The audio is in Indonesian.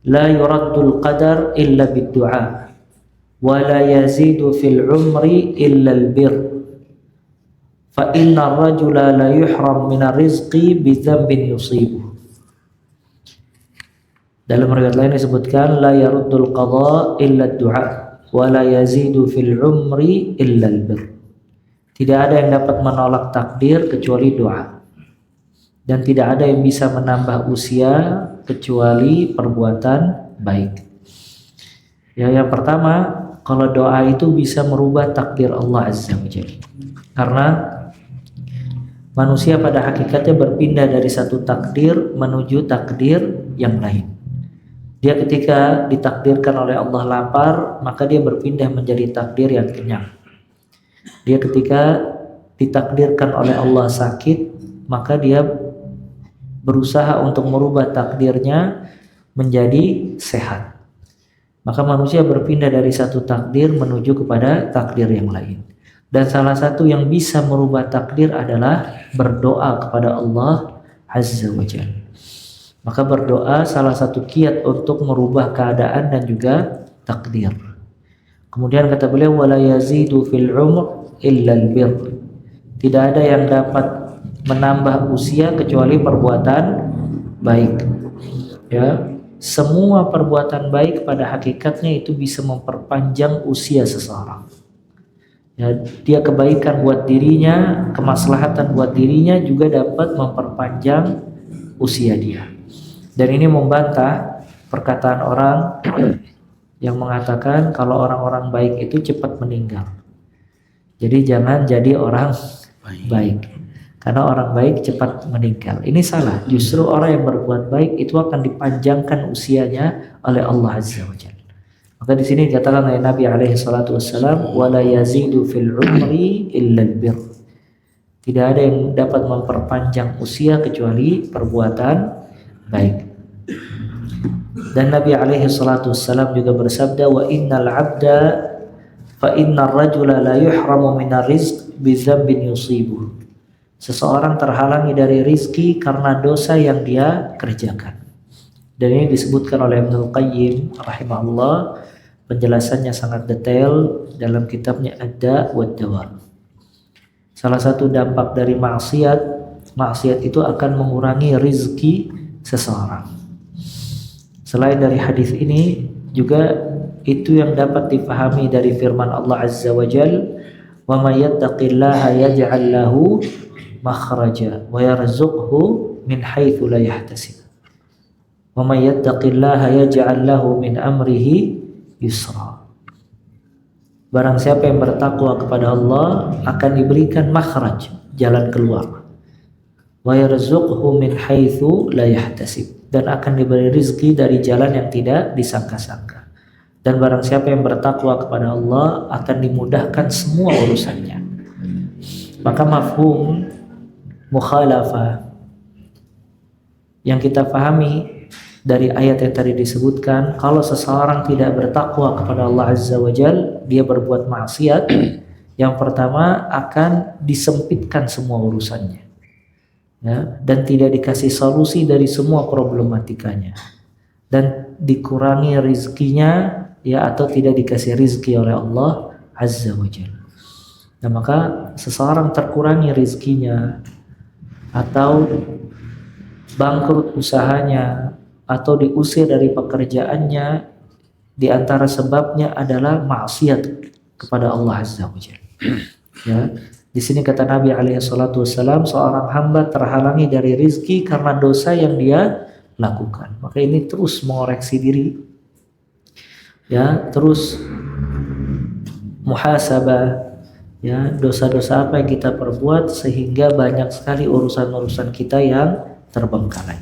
la yuraddul qadar illa bid-du'a wa la yazidu fil umri illa al-bir fa inna ar-rajula la yuhram min ar-rizqi bi dhanbin yusibuh. Dalam riwayat lain disebutkan la yaruddul qada illa ad-du'a wa la yazidu fil umri illa al-bir. Tidak ada yang dapat menolak takdir kecuali doa, dan tidak ada yang bisa menambah usia kecuali perbuatan baik. Ya, yang pertama, kalau doa itu bisa merubah takdir Allah Azza wa Jalla. Karena manusia pada hakikatnya berpindah dari satu takdir menuju takdir yang lain. Dia ketika ditakdirkan oleh Allah lapar, maka dia berpindah menjadi takdir yang kenyang. Dia ketika ditakdirkan oleh Allah sakit, maka dia berusaha untuk merubah takdirnya menjadi sehat. Maka manusia berpindah dari satu takdir menuju kepada takdir yang lain. Dan salah satu yang bisa merubah takdir adalah berdoa kepada Allah Azza wa Jalla. Maka berdoa salah satu kiat untuk merubah keadaan dan juga takdir. Kemudian kata beliau, wala yazidu fil umr illa al-bir. Tidak ada yang dapat menambah usia kecuali perbuatan baik. Ya, semua perbuatan baik pada hakikatnya itu bisa memperpanjang usia seseorang. Ya, dia kebaikan buat dirinya, kemaslahatan buat dirinya juga dapat memperpanjang usia dia. Dan ini membantah perkataan orang yang mengatakan kalau orang-orang baik itu cepat meninggal. Jadi jangan jadi orang baik, karena orang baik cepat meninggal. Ini salah. Justru orang yang berbuat baik itu akan dipanjangkan usianya oleh Allah Azza wa Jalla. Maka di sini dikatakan oleh Nabi alaihi salatu wassalam, wala yazidu fil umri illa al-bir. Tidak ada yang dapat memperpanjang usia kecuali perbuatan baik. Dan Nabi alaihi salatu wassalam juga bersabda, wa innal 'abda fa innar rajula la yuhramu minar rizq bi dzambin yusibuh. Seseorang terhalangi dari rizki karena dosa yang dia kerjakan. Dan ini disebutkan oleh Ibnul Qayyim rahimahullah, penjelasannya sangat detail dalam kitabnya Ad-Da' wad Dawa. Salah satu dampak dari maksiat itu akan mengurangi rizki seseorang. Selain dari hadis ini, juga itu yang dapat difahami dari firman Allah Azza wa Jalla, wa may yattaqillaha yaj'al lahu makhraja wa yarzuqhu min haitsu la yahtasib. Wa may yattaqillaha yaj'al lahu min amrihi yusra. Barang siapa yang bertakwa kepada Allah akan diberikan makhraj, jalan keluar. Wa yarzuqhu min haitsu la yahtasib, dan akan diberi rizki dari jalan yang tidak disangka-sangka. Dan barang siapa yang bertakwa kepada Allah akan dimudahkan semua urusannya. Maka mafhum mukhalafah yang kita pahami dari ayat yang tadi disebutkan, kalau seseorang tidak bertakwa kepada Allah Azza wa Jalla, dia berbuat maksiat, yang pertama akan disempitkan semua urusannya. Ya, dan tidak dikasih solusi dari semua problematikanya, dan dikurangi rizkinya, ya, atau tidak dikasih rizki oleh Allah Azza wa Jalla. Nah, maka seseorang terkurangi rizkinya, atau bangkrut usahanya, atau diusir dari pekerjaannya, di antara sebabnya adalah maksiat kepada Allah Azza wa Jalla. Ya, di sini kata Nabi alaihi salatu wassalam, seorang hamba terhalangi dari rizki karena dosa yang dia lakukan. Maka ini terus mengoreksi diri, ya, terus muhasabah, ya, dosa-dosa apa yang kita perbuat, sehingga banyak sekali urusan-urusan kita yang terbengkalai.